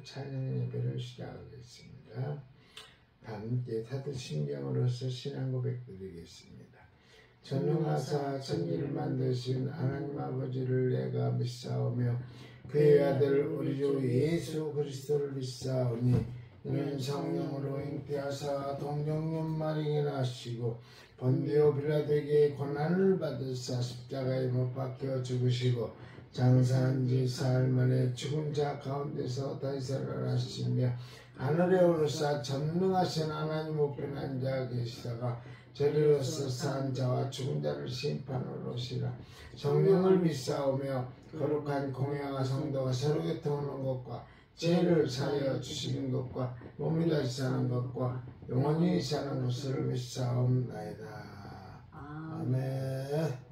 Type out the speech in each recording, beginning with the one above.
찬양 예배를 시작하겠습니다. 다 함께 사도신경으로서 신앙 고백드리겠습니다. 전능하사 천지를 만드신 하나님 아버지를 내가 믿사오며 그의 아들 우리 주 예수 그리스도를 믿사오니 이는 성령으로 잉태하사 동정녀 마리아에 나시고 본디오 빌라도에게 고난을 받으사 십자가에 못 박혀 죽으시고 장사한 지 사흘 만에 죽은 자 가운데서 다시 살아나시며 하늘에 오르사 전능하신 하나님 우편 앉아 계시다가 저리로서 산 자와 죽은 자를 심판하러 오시라. 성령을 믿사오며 거룩한 공회와 성도가 서로 교통하는 것과 죄를 사하여 주시는 것과 몸이 다시 사는 것과 영원히 사는 것을 믿사옵나이다. 아멘.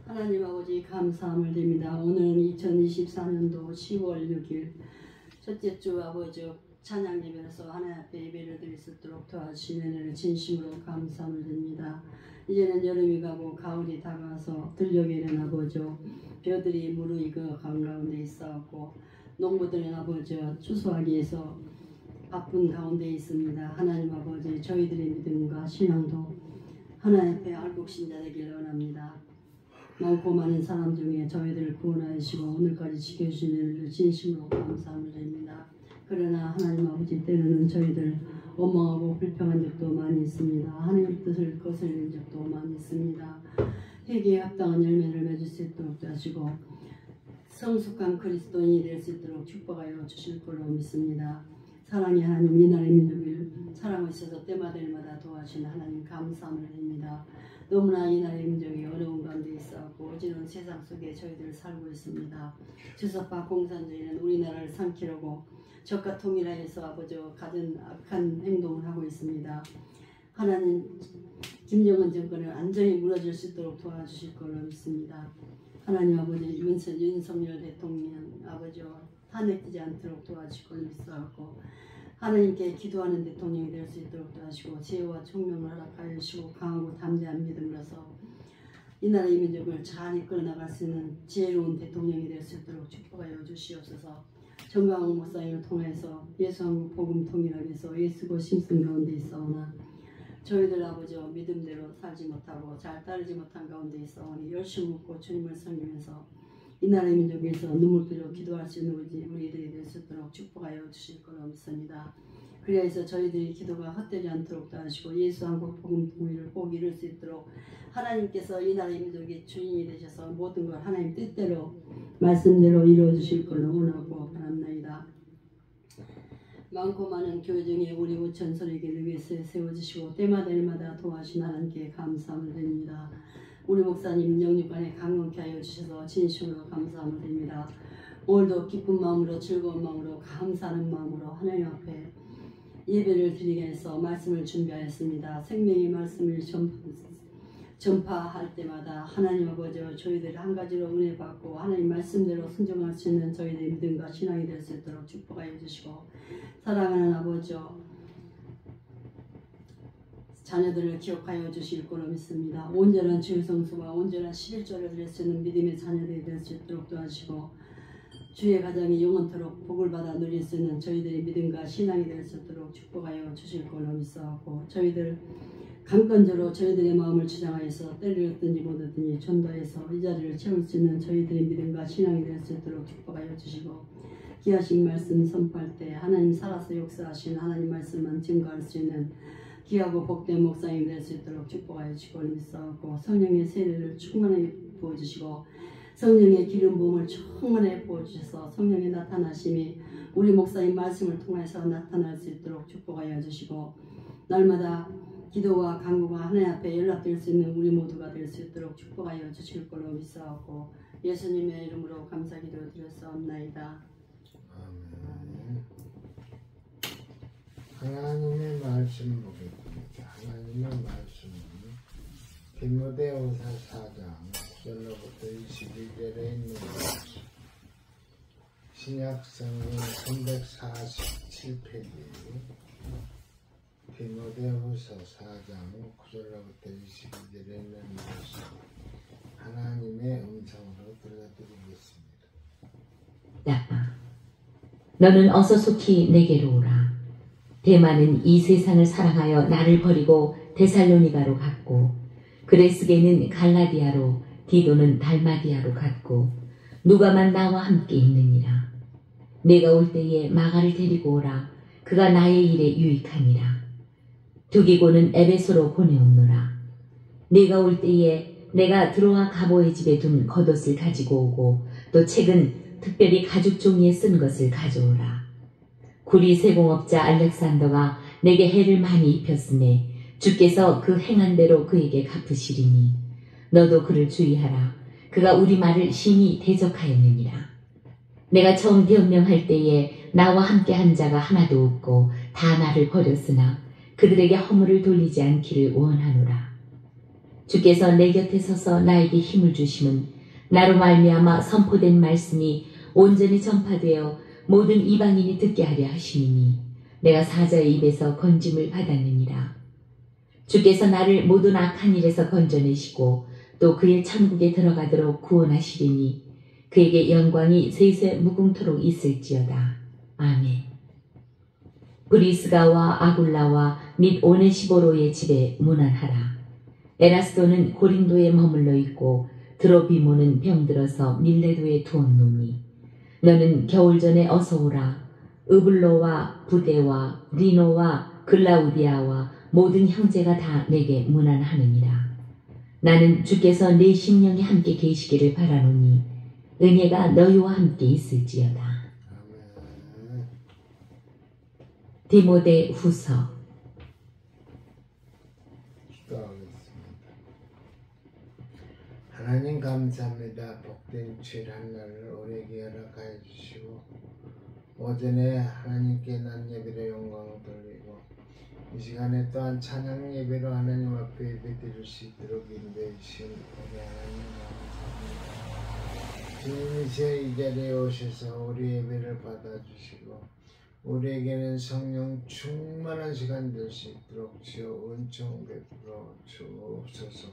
하나님 아버지 감사함을 드립니다. 오늘은 2024년도 10월 6일 첫째 주 아버지 찬양 예배에서 하나님 앞에 예배를 드릴 수 있도록 도와주신 은혜를 진심으로 감사함을 드립니다. 이제는 여름이 가고 가을이 다가와서 들녘에는 아버지 벼들이 무르익어 한가운데 있어왔고 농부들은 아버지 추수하기 위해서 바쁜 가운데 있습니다. 하나님 아버지 저희들의 믿음과 신앙도 하나님 앞에 알곡신자 되길 원합니다. 많고 많은 사람 중에 저희들을 구원하시고 오늘까지 지켜주신 일을 진심으로 감사함을 드립니다. 그러나 하나님 아버지 때로는 저희들 원망하고 불평한 적도 많이 있습니다. 하나님 뜻을 거스르는 적도 많이 있습니다. 회개에 합당한 열매를 맺을 수 있도록 하시고 성숙한 그리스도인이 될 수 있도록 축복하여 주실 걸로 믿습니다. 사랑의 하나님, 이 나라의 민족을 사랑하셔서 때마다 도와주시는 하나님 감사함을 드립니다. 너무나 이 나라의 민족이 어려운 가운데 있어갖고 어지러운 세상 속에 저희들 살고 있습니다. 주석파 공산주의는 우리나라를 삼키려고 적과 통일하여서 아버지 가진 악한 행동을 하고 있습니다. 하나님 김정은 정권을 완전히 무너질 수 있도록 도와주실 걸로 믿습니다. 하나님 아버지 윤석열 대통령 아버지와 탄핵되지 않도록 도와주실 걸로 믿사옵고 하나님께 기도하는 대통령이 될 수 있도록 도와주시고 지혜와 총명을 허락하여 주시고 강하고 담대한 믿음으로서 이 나라 이 민족을 잘 이끌어 나갈 수 있는 지혜로운 대통령이 될 수 있도록 축복하여 주시옵소서. 정광훈 목사님을 통해서 예수 한국 복음 통일하기 위해서 예수고 심슨 가운데 있사오나 저희들 아버지와 믿음대로 살지 못하고 잘 따르지 못한 가운데 있사오니 열심히 묻고 주님을 섬기면서 이 나라의 민족에서 눈물흘려 기도할 수 있는 우리들이 될 수 있도록 축복하여 주실 거로 믿습니다. 그래서 저희들이 기도가 헛되지 않도록 도와주시고 예수 한국 복음 통일을 꼭 이룰 수 있도록 하나님께서 이 나라의 민족의 주인이 되셔서 모든 걸 하나님 뜻대로 말씀대로 이루어 주실 걸로 원하고 바랍니다. 많고 많은 교회 중에 우리 우천 설교를 위해서 세워주시고 때마다 도와주신 하나님께 감사함을 드립니다. 우리 목사님 영육간에 강건케 하여 주셔서 진심으로 감사함을 드립니다. 오늘도 기쁜 마음으로 즐거운 마음으로 감사하는 마음으로 하나님 앞에 예배를 드리기 위해서 말씀을 준비하였습니다. 생명의 말씀을 전파할 때마다 하나님 아버지와 저희들이 한 가지로 은혜 받고 하나님 말씀대로 순종할 수 있는 저희들의 믿음과 신앙이 될 수 있도록 축복하여 주시고 사랑하는 아버지와 자녀들을 기억하여 주실 거로 믿습니다. 온전한 주의 성수와 온전한 11조를 드릴 수 있는 믿음의 자녀들이 될 수 있도록 도와주시고 주의 가정이 영원토록 복을 받아 누릴 수 있는 저희들의 믿음과 신앙이 될 수 있도록 축복하여 주실 걸로 믿사옵고 저희들 강건적으로 저희들의 마음을 주장하여서 때를 얻든지 못 얻든지 전도해서 이 자리를 채울 수 있는 저희들의 믿음과 신앙이 될 수 있도록 축복하여 주시고 귀하신 말씀 선포할 때 하나님 살아서 역사하신 하나님 말씀만 증거할 수 있는 귀하고 복된 목사님이 될 수 있도록 축복하여 주시고 믿사옵고 성령의 세례를 충만하게 부어주시고 성령의 기름 부음을 충만하게 부어주셔서 성령의 나타나심이 우리 목사님 말씀을 통해서 나타날 수 있도록 축복하여 주시고 날마다 기도와 간구가 하나님 앞에 연락될 수 있는 우리 모두가 될 수 있도록 축복하여 주실 걸로 믿사옵고 예수님의 이름으로 감사기도 드렸사옵나이다. 아멘. 하나님의 말씀 보겠습니다. 하나님의 말씀은 디모데후서 4장 9절로부터 22절에 있는 것입니다. 신약성경 347페이지 디모데후서 4장 9절로부터 22절에 있는 것을 하나님의 음성으로 들려드리겠습니다. 너는 어서 속히 내게로 오라. 데마는 이 세상을 사랑하여 나를 버리고 데살로니가로 갔고 그레스게는 갈라디아로 디도는 달마디아로 갔고 누가만 나와 함께 있느니라. 내가 올 때에 마가를 데리고 오라. 그가 나의 일에 유익하니라. 두기고는 에베소로 보내옵노라. 네가 올 때에 내가 드로아 가보의 집에 둔 겉옷을 가지고 오고 또 책은 특별히 가죽 종이에 쓴 것을 가져오라. 구리 세공업자 알렉산더가 내게 해를 많이 입혔으니 주께서 그 행한 대로 그에게 갚으시리니 너도 그를 주의하라. 그가 우리 말을 심히 대적하였느니라. 내가 처음 변명할 때에 나와 함께 한 자가 하나도 없고 다 나를 버렸으나 그들에게 허물을 돌리지 않기를 원하노라. 주께서 내 곁에 서서 나에게 힘을 주심은 나로 말미암아 선포된 말씀이 온전히 전파되어 모든 이방인이 듣게 하려 하심이니 내가 사자의 입에서 건짐을 받았느니라. 주께서 나를 모든 악한 일에서 건져내시고 또 그의 천국에 들어가도록 구원하시리니 그에게 영광이 세세 무궁토록 있을지어다. 아멘. 브리스가와 아굴라와 및 오네시보로의 집에 문안하라. 에라스도는 고린도에 머물러 있고 드로비모는 병들어서 밀레도에 두었노니 너는 겨울 전에 어서 오라. 으블로와 부데와 리노와 글라우디아와 모든 형제가 다 내게 문안하느니라. 나는 주께서 내 심령이 함께 계시기를 바라노니 은혜가 너희와 함께 있을지어다. 아멘. 디모데 후서. 기도하겠습니다. 하나님 감사합니다. 복된 주일 한 날을 우리에게 허락하여 주시고 오전에 하나님께 난 예배의 영광을 돌리고 이 시간에 또한 찬양 예배로 하나님 앞에 예배드릴 수 있도록 인도해 주신 우리 하나님 감사합니다. 주님이시여 이 자리에 오셔서 우리 예배를 받아주시고 우리에게는 성령 충만한 시간 될 수 있도록 주여 은총 베풀어 주옵소서.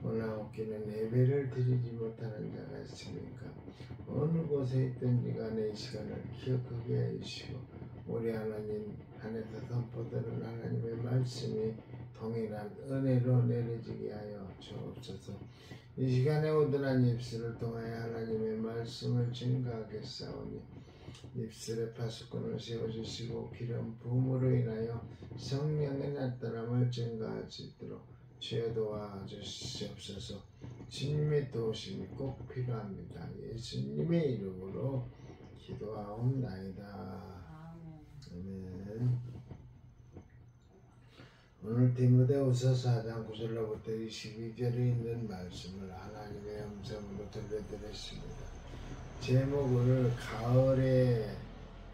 오나옵기는 예배를 드리지 못하는 자가 있습니까? 어느 곳에 있든지 간에 이 시간을 기억하게 해주시고 우리 하나님 안에서 선포되는 하나님의 말씀이 동일한 은혜로 내려지게 하여 주옵소서. 이 시간에 오드란 입술을 통하여 하나님의 말씀을 증거하겠사오니 입술에 파수꾼을 세워주시고 기름 부음으로 인하여 성령의 나타남을 증거할 수 있도록 주여 도와주시옵소서. 주님의 도우심이 꼭 필요합니다. 예수님의 이름으로 기도하옵나이다. 아멘. 오늘 디모데후서 4장 9절로부터 22절에 있는 말씀을 하나님의 음성으로 들려드렸습니다. 제목을 가을에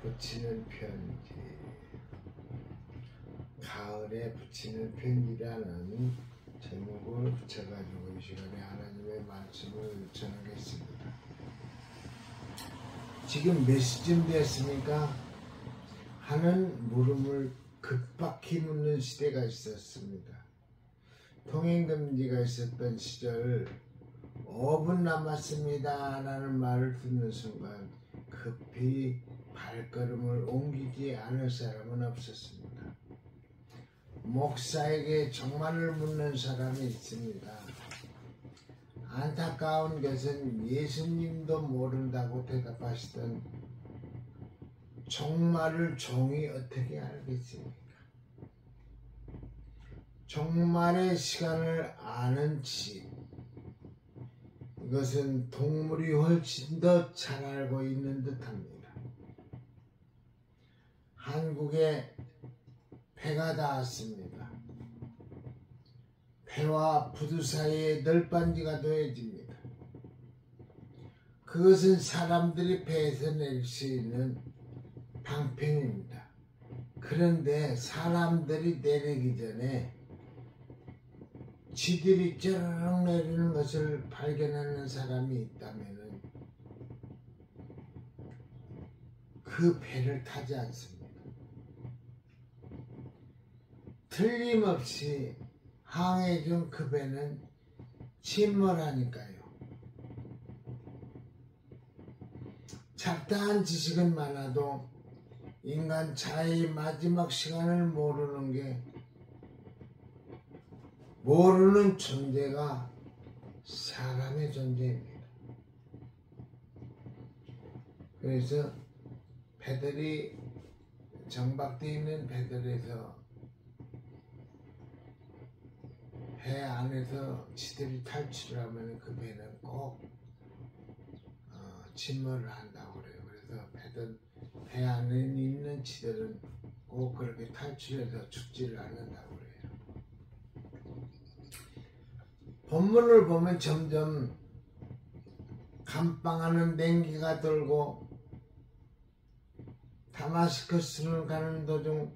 붙이는 편지, 가을에 붙이는 편지라는 제목을 붙여가지고 이 시간에 하나님의 말씀을 전하겠습니다. 지금 몇 시쯤 되었습니까? 하는 물음을 급박히 묻는 시대가 있었습니다. 통행금지가 있었던 시절 5분 남았습니다 라는 말을 듣는 순간 급히 발걸음을 옮기지 않을 사람은 없었습니다. 목사에게 종말을 묻는 사람이 있습니다. 안타까운 것은 예수님도 모른다고 대답하시던 종말을 종이 어떻게 알겠습니까? 종말의 시간을 아는 집, 이것은 동물이 훨씬 더 잘 알고 있는 듯합니다. 한국에 배가 닿았습니다. 배와 부두 사이에 널빤지가 놓여집니다. 그것은 사람들이 배에서 내릴 수 있는 방편입니다. 그런데 사람들이 내리기 전에 지들이 쩌르륵 내리는 것을 발견하는 사람이 있다면 그 배를 타지 않습니다. 틀림없이 항해중 그 배는 침몰하니까요. 잡다한 지식은 많아도 인간 자의 마지막 시간을 모르는 게, 모르는 존재가 사람의 존재입니다. 그래서 배들이 정박되어 있는 배들에서 배 안에서 지들이 탈출을 하면 그 배는 꼭 침몰을 한다고 그래요. 그래서 배 안에 있는 지들은 꼭 그렇게 탈출해서 죽지를 않는다고 그래요. 본문을 보면 점점 감방하는 냉기가 돌고 다마스커스를 가는 도중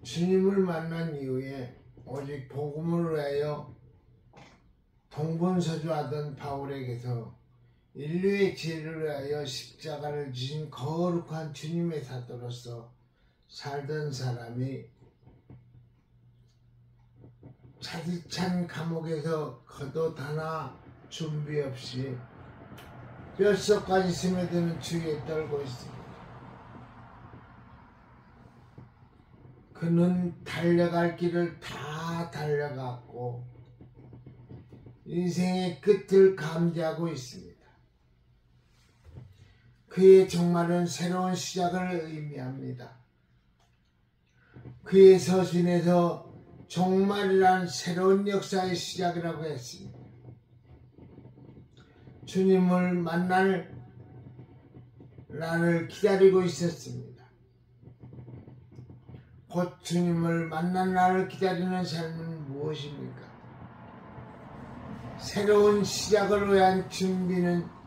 주님을 만난 이후에 오직 복음을 위하여 동분서주하던 바울에게서 인류의 지혜를 위하여 십자가를 지신 거룩한 주님의 사도로서 살던 사람이 차디찬 감옥에서 겉옷 하나 준비 없이 뼛속까지 스며드는 추위에 떨고 있습니다. 그는 달려갈 길을 다 달려갔고 인생의 끝을 감지하고 있습니다. 그의 종말은 새로운 시작을 의미합니다. 그의 서신에서 종말이란 새로운 역사의 시작이라고 했습니다. 주님을 만날 날을 기다리고 있었습니다. 곧 주님을 만난 날을 기다리는 삶은 무엇입니까? 새로운 시작을 위한 준비는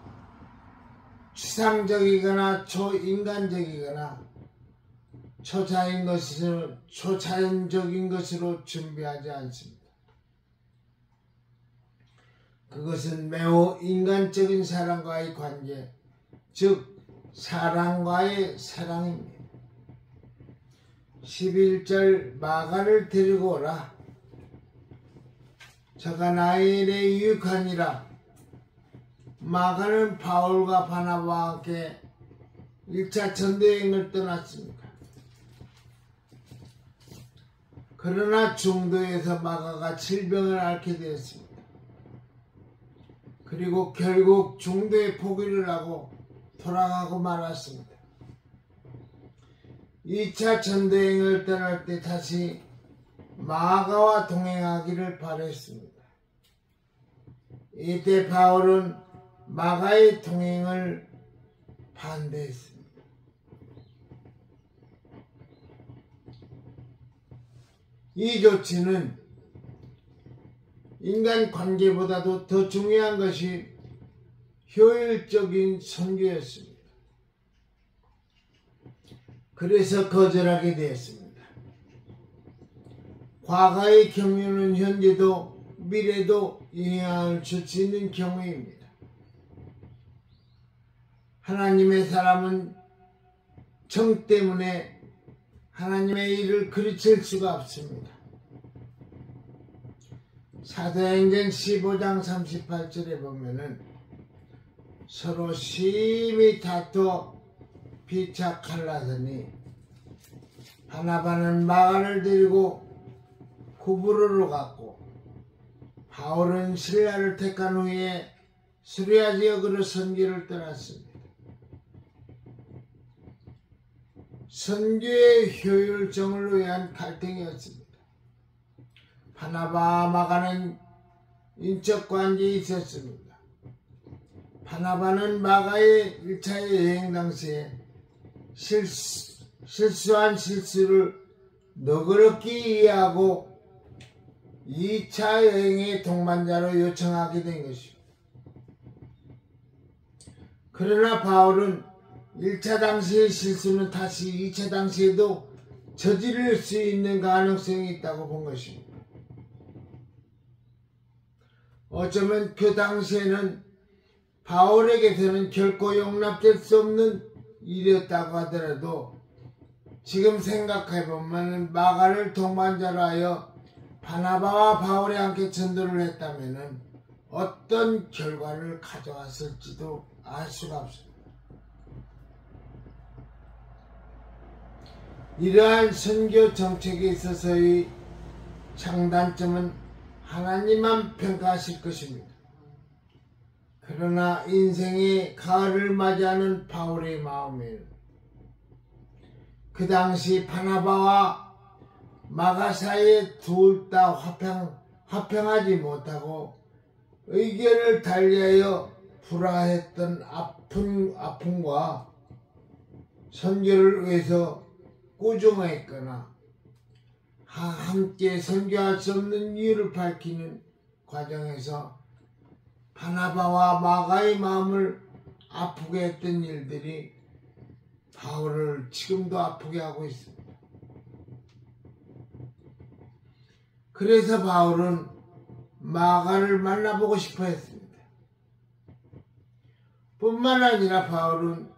추상적이거나 초인간적이거나 초자연적인 것으로 준비하지 않습니다. 그것은 매우 인간적인 사랑과의 관계, 즉 사랑과의 사랑입니다. 11절 마가를 데리고 오라. 저가 나의 일에 유익하니라. 마가는 바울과 바나바와 함께 1차 전도여행을 떠났습니다. 그러나 중도에서 마가가 질병을 앓게 되었습니다. 그리고 결국 중도에 포기를 하고 돌아가고 말았습니다. 2차 전도여행을 떠날 때 다시 마가와 동행하기를 바랬습니다. 이때 바울은 마가의 동행을 반대했습니다. 이 조치는 인간 관계보다도 더 중요한 것이 효율적인 선교였습니다. 그래서 거절하게 되었습니다. 과거의 경륜은 현재도 미래도 영향을 줄 수 있는 경우입니다. 하나님의 사람은 정 때문에 하나님의 일을 그르칠 수가 없습니다. 사도행전 15장 38절에 보면은 서로 심히 다투어 피차 갈라서니 바나바는 마가를 데리고 구브로로 갔고 바울은 실라를 택한 후에 수리아 지역으로 선교를 떠났습니다. 선교의 효율성을 위한 갈등이었습니다. 바나바와 마가는 인적 관계에 있었습니다. 바나바는 마가의 1차 여행 당시에 실수한 실수를 너그럽게 이해하고 2차 여행의 동반자로 요청하게 된 것입니다. 그러나 바울은 1차 당시의 실수는 다시 2차 당시에도 저지를 수 있는 가능성이 있다고 본 것입니다. 어쩌면 그 당시에는 바울에게서는 결코 용납될 수 없는 일이었다고 하더라도 지금 생각해보면 마가를 동반자로 하여 바나바와 바울이 함께 전도를 했다면 어떤 결과를 가져왔을지도 알 수가 없습니다. 이러한 선교 정책에 있어서의 장단점은 하나님만 평가하실 것입니다. 그러나 인생의 가을을 맞이하는 바울의 마음에는 그 당시 바나바와 마가 사이에 둘 다 화평하지 못하고 의견을 달리하여 불화했던 아픔과 선교를 위해서 꾸중했거나 함께 선교할 수 없는 이유를 밝히는 과정에서 바나바와 마가의 마음을 아프게 했던 일들이 바울을 지금도 아프게 하고 있습니다. 그래서 바울은 마가를 만나보고 싶어 했습니다. 뿐만 아니라 바울은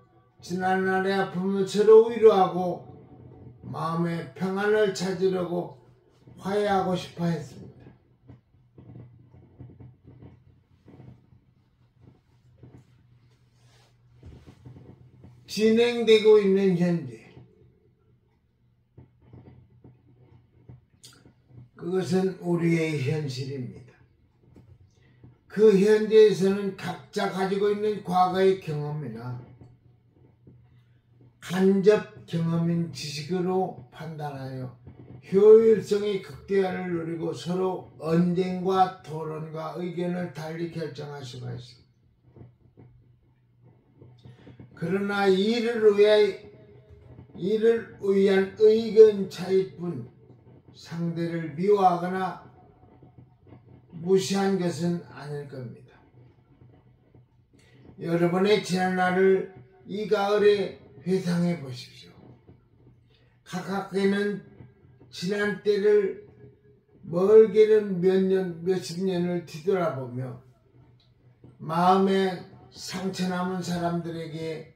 지난날의 아픔을 서로 위로하고 마음의 평안을 찾으려고 화해하고 싶어 했습니다. 진행되고 있는 현재, 그것은 우리의 현실입니다. 그 현재에서는 각자 가지고 있는 과거의 경험이나 간접 경험인 지식으로 판단하여 효율성의 극대화를 누리고 서로 언쟁과 토론과 의견을 달리 결정할 수가 있습니다. 그러나 이를 위한 의견 차이뿐 상대를 미워하거나 무시한 것은 아닐 겁니다. 여러분의 지난날을 이 가을에 회상해 보십시오. 가깝게는 지난 때를, 멀게는 몇 년, 몇십 년을 뒤돌아보며 마음에 상처 남은 사람들에게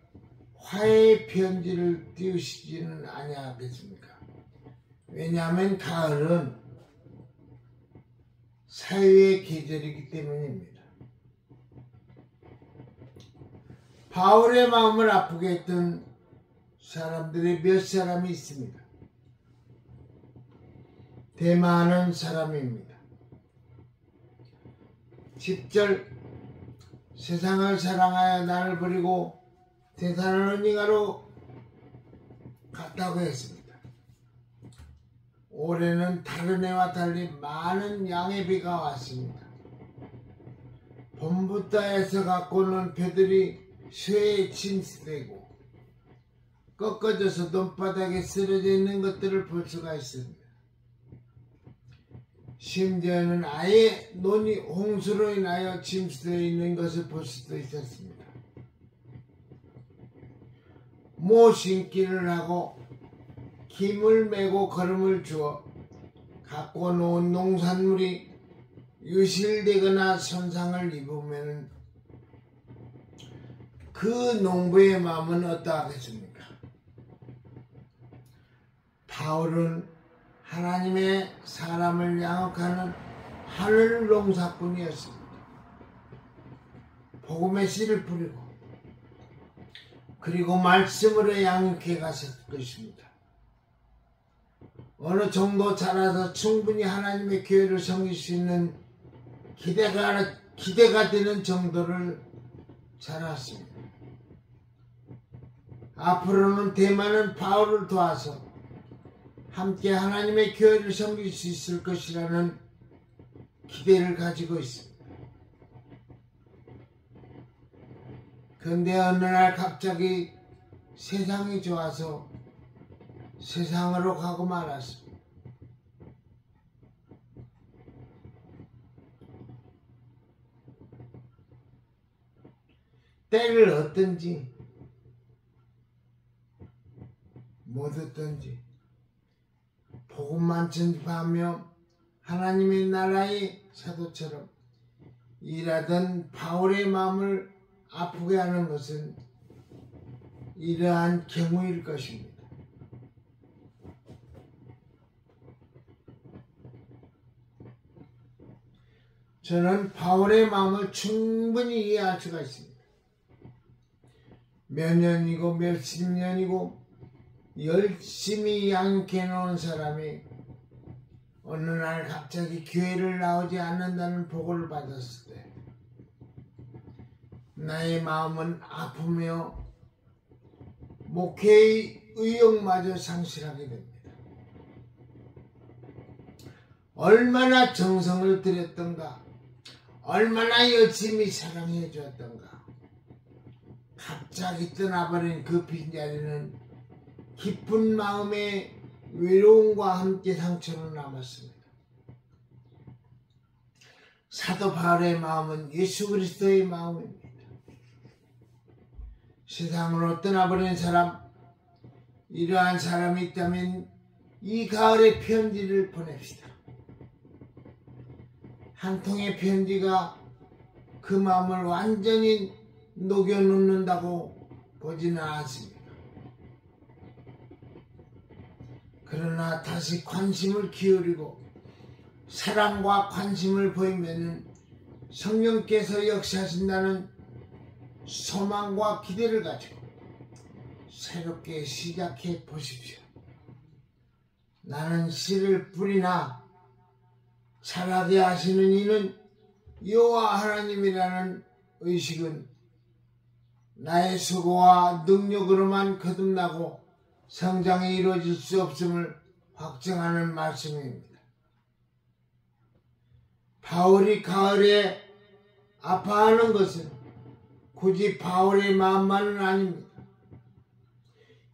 화해의 편지를 띄우시지는 아니하겠습니까? 왜냐하면 가을은 사유의 계절이기 때문입니다. 바울의 마음을 아프게 했던 사람들이 몇 사람이 있습니다. 대마하는 사람입니다. 10절 세상을 사랑하여 나를 버리고 데살로니가로 갔다고 했습니다. 올해는 다른 해와 달리 많은 양의 비가 왔습니다. 봄부터에서 갖고 오는 벼들이 쇠에 침수되고 꺾어져서 논바닥에 쓰러져 있는 것들을 볼 수가 있습니다. 심지어는 아예 논이 홍수로 인하여 침수되어 있는 것을 볼 수도 있었습니다. 모 심기를 하고 김을 메고 거름을 주어 갖고 놓은 농산물이 유실되거나 손상을 입으면 그 농부의 마음은 어떠하겠습니까? 바울은 하나님의 사람을 양육하는 하늘 농사꾼이었습니다. 복음의 씨를 뿌리고 그리고 말씀으로 양육해 갔을 것입니다. 어느 정도 자라서 충분히 하나님의 교회를 섬길 수 있는 기대가 되는 정도를 자랐습니다. 앞으로는 대만은 바울을 도와서 함께 하나님의 교회를 섬길 수 있을 것이라는 기대를 가지고 있습니다. 그런데 어느 날 갑자기 세상이 좋아서 세상으로 가고 말았습니다. 때를 얻든지 못 얻든지 복음만 전파하며 하나님의 나라의 사도처럼 일하던 바울의 마음을 아프게 하는 것은 이러한 경우일 것입니다. 저는 바울의 마음을 충분히 이해할 수가 있습니다. 몇 년이고 몇십 년이고 열심히 양육해 놓은 사람이 어느 날 갑자기 교회를 나오지 않는다는 보고를 받았을 때 나의 마음은 아프며 목회의 의욕마저 상실하게 됩니다. 얼마나 정성을 들였던가, 얼마나 열심히 사랑해 주었던가. 갑자기 떠나버린 그 빈자리는 깊은 마음의 외로움과 함께 상처로 남았습니다. 사도 바울의 마음은 예수 그리스도의 마음입니다. 세상으로 떠나버린 사람, 이러한 사람이 있다면 이 가을에 편지를 보냅시다. 한 통의 편지가 그 마음을 완전히 녹여놓는다고 보지는 않습니다. 그러나 다시 관심을 기울이고 사랑과 관심을 보이면 성령께서 역사하신다는 소망과 기대를 가지고 새롭게 시작해 보십시오. 나는 씨를 뿌리나 자라게 하시는 이는 여호와 하나님이라는 의식은 나의 수고와 능력으로만 거듭나고 성장이 이루어질 수 없음을 확증하는 말씀입니다. 바울이 가을에 아파하는 것은 굳이 바울의 마음만은 아닙니다.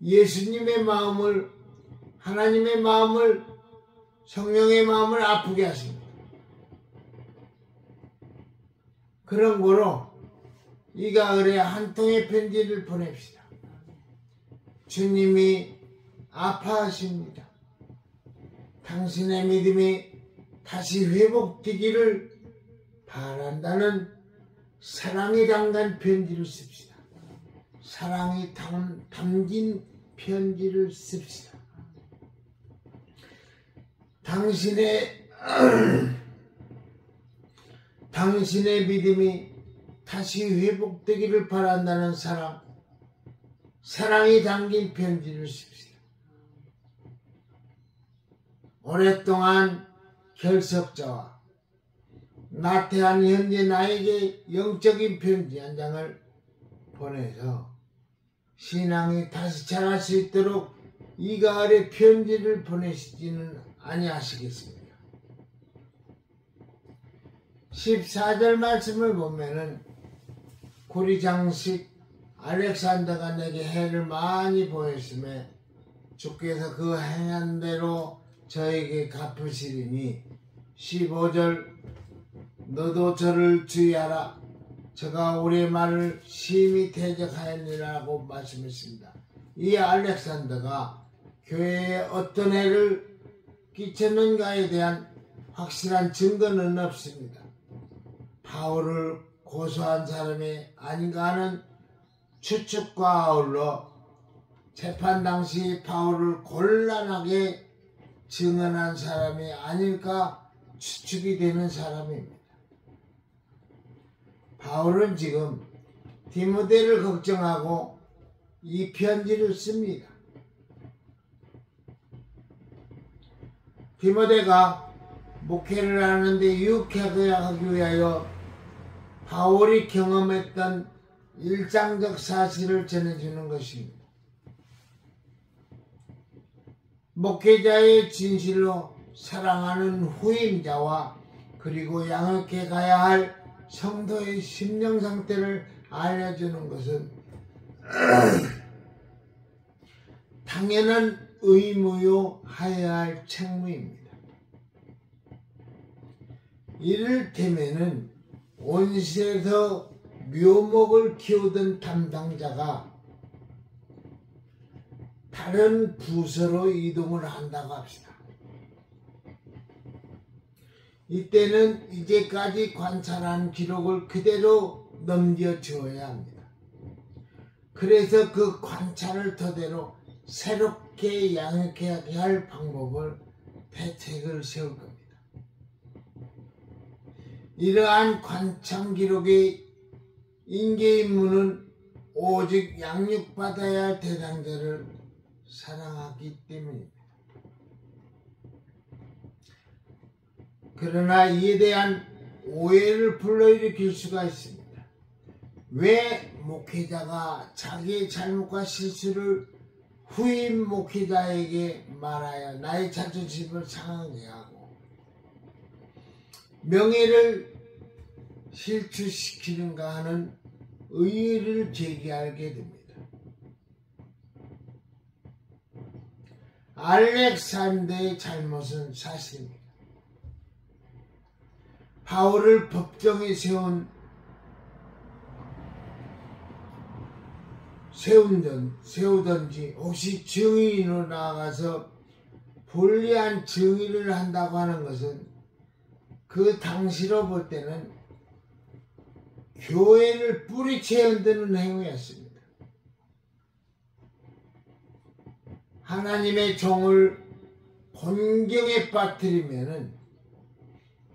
예수님의 마음을, 하나님의 마음을, 성령의 마음을 아프게 하십니다. 그런 거로 이 가을에 한 통의 편지를 보냅시다. 주님이 아파하십니다. 당신의 믿음이 다시 회복되기를 바란다는 사랑이 담긴 편지를 씁시다. 사랑이 담긴 편지를 씁시다. 당신의 믿음이 다시 회복되기를 바란다는 사랑이 담긴 편지를 씁시다. 오랫동안 결석자와 나태한 현재 나에게 영적인 편지 한 장을 보내서 신앙이 다시 자랄 수 있도록 이 가을에 편지를 보내시지는 아니하시겠습니까? 14절 말씀을 보면은 고리장식 알렉산더가 내게 해를 많이 보였음에 주께서 그 행한 대로 저에게 갚으시리니 15절 너도 저를 주의하라 저가 우리의 말을 심히 대적하였느라고 말씀했습니다. 이 알렉산더가 교회에 어떤 해를 끼쳤는가에 대한 확실한 증거는 없습니다. 바울을 고소한 사람이 아닌가 하는 추측과 아울러 재판 당시 바울을 곤란하게 증언한 사람이 아닐까 추측이 되는 사람입니다. 바울은 지금 디모데를 걱정하고 이 편지를 씁니다. 디모데가 목회를 하는데 유익하게 하기 위하여 바울이 경험했던 일상적 사실을 전해주는 것입니다. 목회자의 진실로 사랑하는 후임자와 그리고 양육해 가야 할 성도의 심령 상태를 알려주는 것은 당연한 의무요 하여야 할 책무입니다. 이를테면은 온실에서 묘목을 키우던 담당자가 다른 부서로 이동을 한다고 합시다. 이때는 이제까지 관찰한 기록을 그대로 넘겨주어야 합니다. 그래서 그 관찰을 토대로 새롭게 양육해야 할 방법을 대책을 세울 겁니다. 이러한 관찰 기록의 인계임무는 오직 양육받아야 할 대상자를 사랑하기 때문입니다. 그러나 이에 대한 오해를 불러일으킬 수가 있습니다. 왜 목회자가 자기의 잘못과 실수를 후임 목회자에게 말하여 나의 자존심을 상하게 하고 명예를 실추시키는가 하는 의의를 제기하게 됩니다. 알렉산더의 잘못은 사실입니다. 바울을 법정에 세우든지 혹시 증인으로 나아가서 불리한 증의를 한다고 하는 것은 그 당시로 볼 때는 교회를 뿌리채 흔드는 행위였습니다. 하나님의 종을 곤경에 빠뜨리면은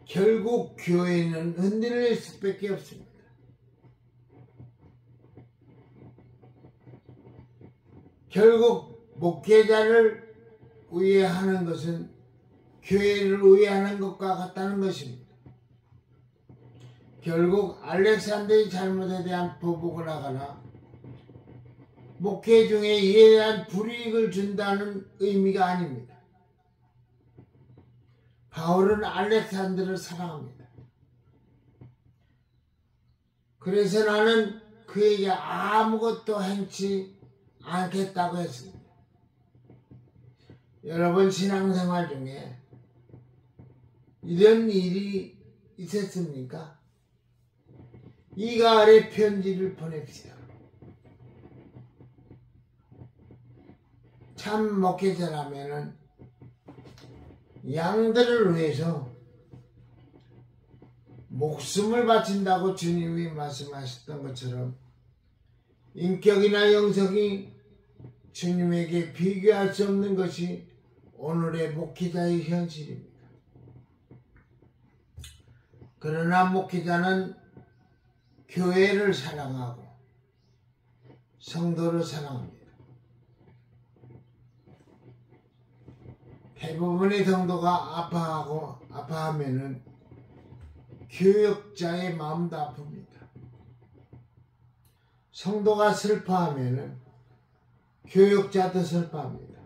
결국 교회는 흔들릴 수밖에 없습니다. 결국 목회자를 우애하는 것은 교회를 우애하는 것과 같다는 것입니다. 결국 알렉산더의 잘못에 대한 보복을 하거나 목회 중에 이에 대한 불이익을 준다는 의미가 아닙니다. 바울은 알렉산더를 사랑합니다. 그래서 나는 그에게 아무것도 행치 않겠다고 했습니다. 여러분 신앙생활 중에 이런 일이 있었습니까? 이 가을에 편지를 보냅시다. 참 목회자라면은 양들을 위해서 목숨을 바친다고 주님이 말씀하셨던 것처럼 인격이나 영성이 주님에게 비교할 수 없는 것이 오늘의 목회자의 현실입니다. 그러나 목회자는 교회를 사랑하고 성도를 사랑합니다. 대부분의 성도가 아파하면은 교역자의 마음도 아픕니다. 성도가 슬퍼하면은 교역자도 슬퍼합니다.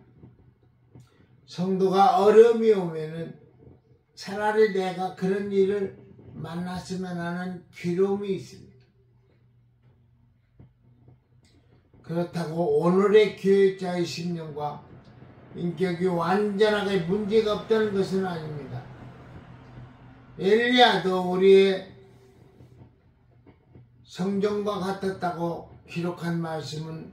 성도가 어려움이 오면은 차라리 내가 그런 일을 만났으면 하는 괴로움이 있습니다. 그렇다고 오늘의 교역자의 심령과 인격이 완전하게 문제가 없다는 것은 아닙니다. 엘리야도 우리의 성전과 같았다고 기록한 말씀은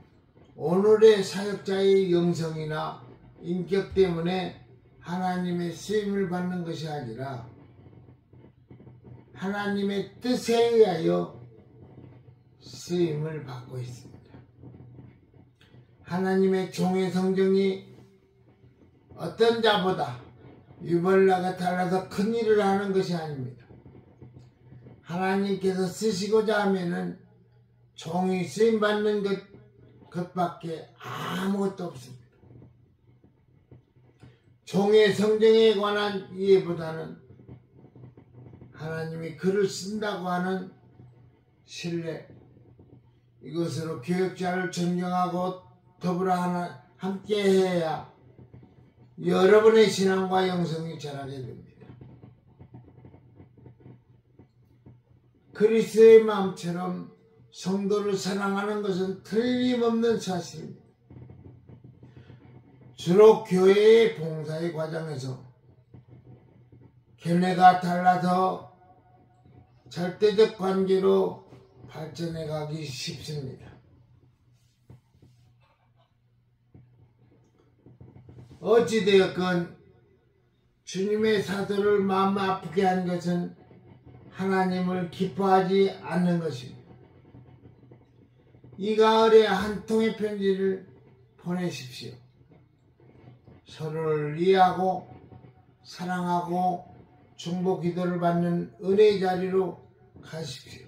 오늘의 사역자의 영성이나 인격 때문에 하나님의 쓰임을 받는 것이 아니라 하나님의 뜻에 의하여 쓰임을 받고 있습니다. 하나님의 종의 성정이 어떤 자보다 유벌나가 달라서 큰 일을 하는 것이 아닙니다. 하나님께서 쓰시고자 하면은 종이 쓰임받는 것밖에 아무것도 없습니다. 종의 성정에 관한 이해보다는 하나님이 그를 쓴다고 하는 신뢰, 이것으로 교역자를 존경하고 더불어 함께 해야 여러분의 신앙과 영성이 자라게 됩니다. 그리스도의 마음처럼 성도를 사랑하는 것은 틀림없는 사실입니다. 주로 교회의 봉사의 과정에서 견해가 달라서 절대적 관계로 발전해 가기 쉽습니다. 어찌되었건 주님의 사도를 마음 아프게 한 것은 하나님을 기뻐하지 않는 것입니다. 이 가을에 한 통의 편지를 보내십시오. 서로를 이해하고 사랑하고 중보 기도를 받는 은혜의 자리로 가십시오.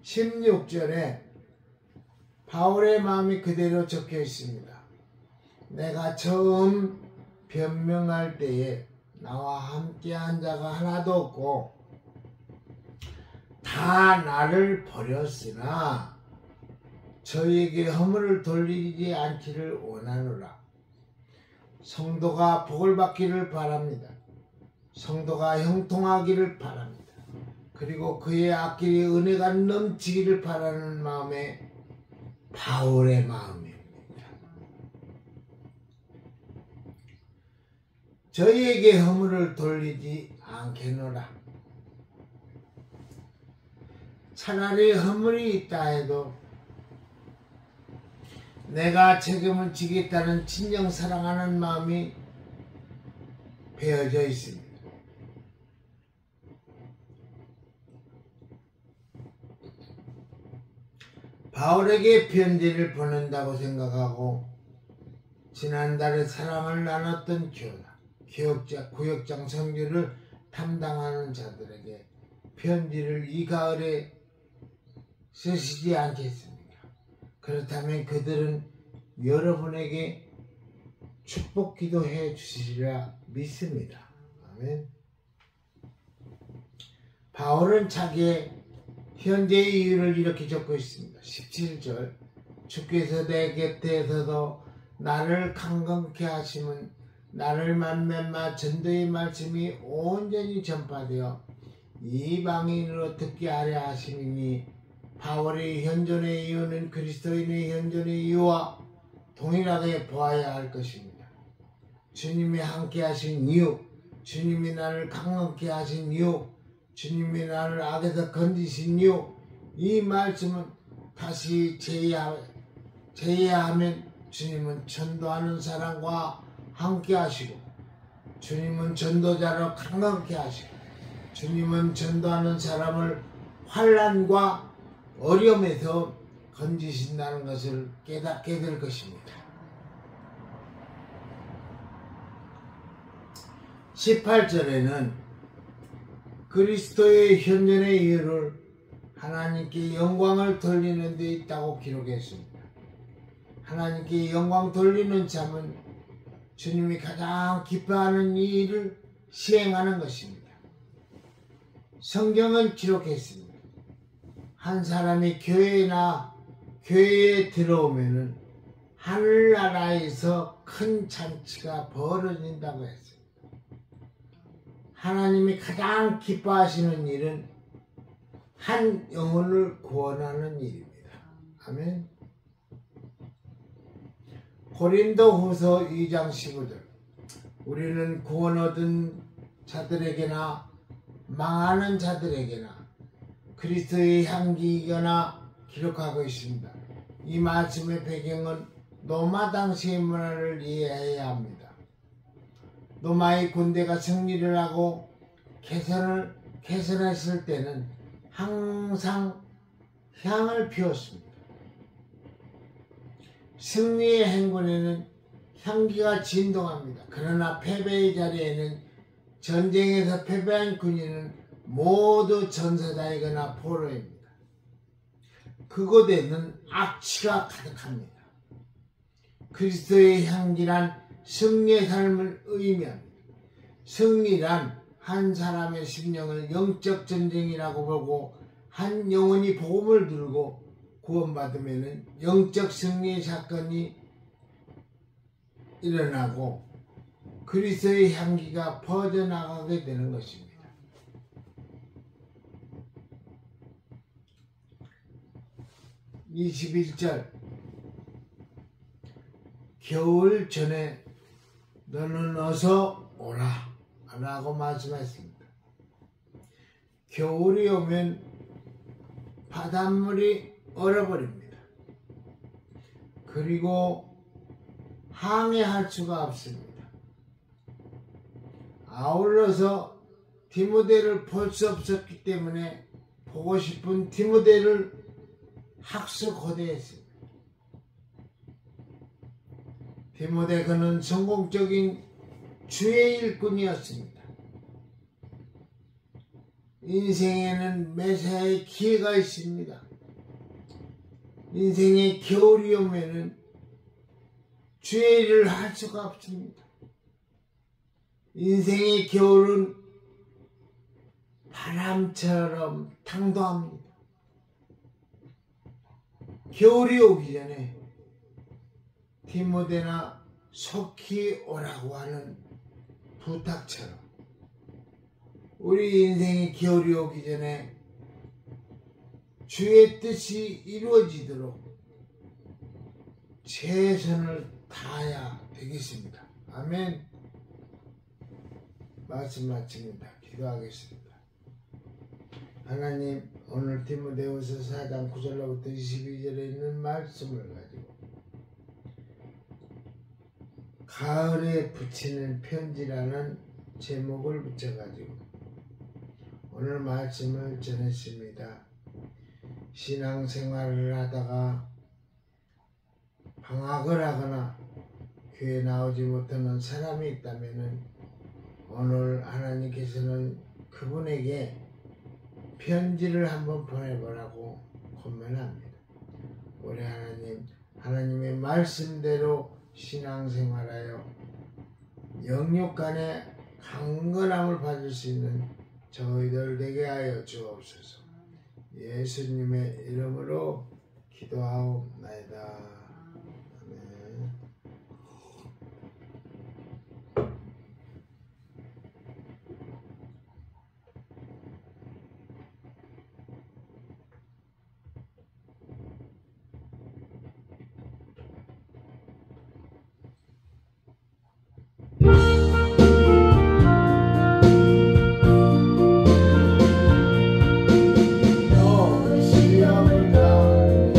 16절에 바울의 마음이 그대로 적혀 있습니다. 내가 처음 변명할 때에 나와 함께한 자가 하나도 없고 다 나를 버렸으나 저에게 허물을 돌리지 않기를 원하노라. 성도가 복을 받기를 바랍니다. 성도가 형통하기를 바랍니다. 그리고 그의 앞길에 은혜가 넘치기를 바라는 마음에 바울의 마음입니다. 저희에게 허물을 돌리지 않겠노라. 차라리 허물이 있다 해도 내가 책임을 지겠다는 친정 사랑하는 마음이 배어져 있습니다. 바울에게 편지를 보낸다고 생각하고 지난달에 사랑을 나눴던 구역장 선교를 담당하는 자들에게 편지를 이 가을에 쓰시지 않겠습니까? 그렇다면 그들은 여러분에게 축복 기도해 주시리라 믿습니다. 아멘. 바울은 자기의 현재의 이유를 이렇게 적고 있습니다. 17절 주께서 내 곁에서도 나를 강건케 하심은 나를 만면마 전도의 말씀이 온전히 전파되어 이방인으로 듣게 하려 하심이니 바울의 현존의 이유는 그리스도인의 현존의 이유와 동일하게 보아야 할 것입니다. 주님이 함께 하신 이유, 주님이 나를 강건케 하신 이유, 주님이 나를 악에서 건지신 이유, 이 말씀은 다시 제의하면 주님은 전도하는 사람과 함께 하시고 주님은 전도자를 강건케 하시고 주님은 전도하는 사람을 환난과 어려움에서 건지신다는 것을 깨닫게 될 것입니다. 18절에는 그리스도의 현존의 이유를 하나님께 영광을 돌리는 데 있다고 기록했습니다. 하나님께 영광 돌리는 삶은 주님이 가장 기뻐하는 일을 시행하는 것입니다. 성경은 기록했습니다. 한 사람이 교회에 들어오면은 하늘나라에서 큰 잔치가 벌어진다고 했습니다. 하나님이 가장 기뻐하시는 일은 한 영혼을 구원하는 일입니다. 아멘. 고린도후서 2장 15절 우리는 구원 얻은 자들에게나 망하는 자들에게나 그리스도의 향기이거나 기록하고 있습니다. 이 말씀의 배경은 로마 당시의 문화를 이해해야 합니다. 로마의 군대가 승리를 하고 개선했을 때는 항상 향을 피웠습니다. 승리의 행군에는 향기가 진동합니다. 그러나 패배의 자리에는 전쟁에서 패배한 군인은 모두 전사자이거나 포로입니다. 그곳에는 악취가 가득합니다. 그리스도의 향기란 승리의 삶을 의미합니다. 승리란 한 사람의 심령을 영적 전쟁이라고 보고 한 영혼이 복음을 들고 구원받으면 영적 승리의 사건이 일어나고 그리스도의 향기가 퍼져나가게 되는 것입니다. (21절) 겨울 전에 너는 어서 오라 라고 말씀했습니다. 겨울이 오면 바닷물이 얼어버립니다. 그리고 항해할 수가 없습니다. 아울러서 디모데를 볼 수 없었기 때문에 보고 싶은 디모데를 학수고대했습니다. 디모데 그는 성공적인 주의 일꾼이었습니다. 인생에는 매사에 기회가 있습니다. 인생에 겨울이 오면은 주의 일을 할 수가 없습니다. 인생의 겨울은 바람처럼 당도합니다. 겨울이 오기 전에 디모데나 속히 오라고 하는 부탁처럼 우리 인생의 겨울이 오기 전에 주의 뜻이 이루어지도록 최선을 다해야 되겠습니다. 아멘. 말씀 마칩니다. 기도하겠습니다. 하나님, 오늘 디모데후서 4장 9절로부터 22절에 있는 말씀을 가지고 가을에 붙이는 편지라는 제목을 붙여가지고 오늘 말씀을 전했습니다. 신앙생활을 하다가 방학을 하거나 교회 나오지 못하는 사람이 있다면 오늘 하나님께서는 그분에게 편지를 한번 보내보라고 권면합니다. 우리 하나님, 하나님의 말씀대로 신앙생활하여 영육 간의 강건함을 받을 수 있는 저희들 되게 하여 주옵소서. 예수님의 이름으로 기도하옵나이다. 시험을 당하니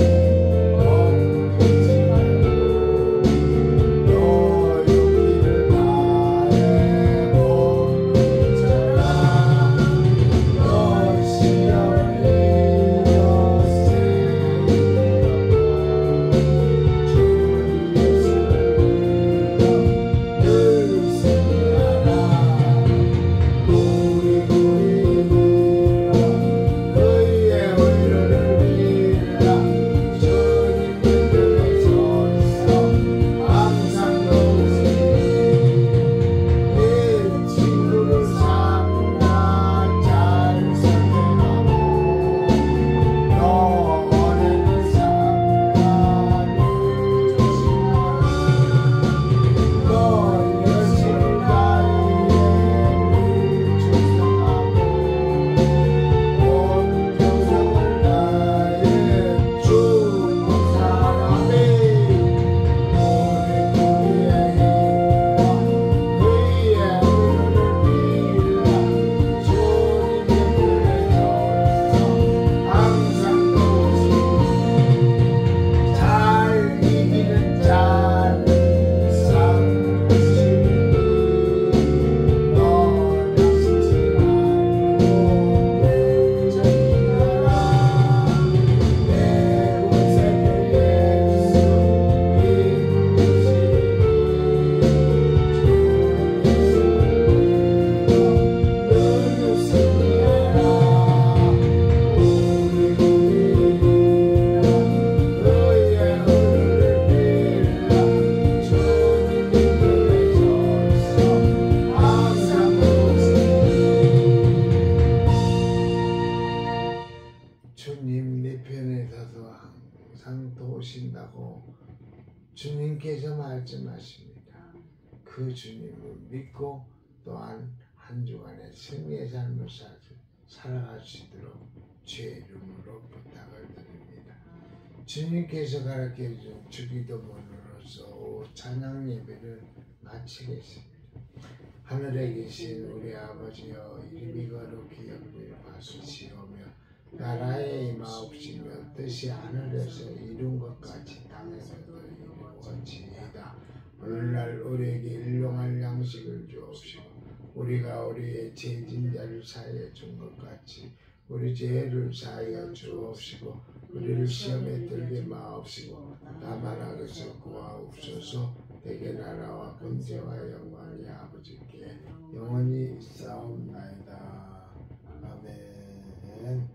주님 내 편에 서서 항상 도우신다고 주님께서 말씀하십니다. 그 주님을 믿고 또한 한 주간의 승리의 삶을 살아갈 수 있도록 주의 이름으로 부탁을 드립니다. 주님께서 가르쳐준 주기도문으로서 찬양 예배를 마치겠습니다. 하늘에 계신 우리 아버지여, 이름이 거룩히 여김을 받으시오며 나라에 임하옵시며 뜻이 하늘에서 이룬 것 같이 땅에서도 이루어지이다. 오늘날 우리에게 일용할 양식을 주옵시고 우리가 우리의 죄진자를 사하여 준 것 같이 우리 죄를 사하여 주옵시고 우리를 시험에 들게 마옵시고 다만 악에서 구하옵소서. 대개 나라와 권세와 영광이 아버지께 영원히 있사옵나이다. 아멘.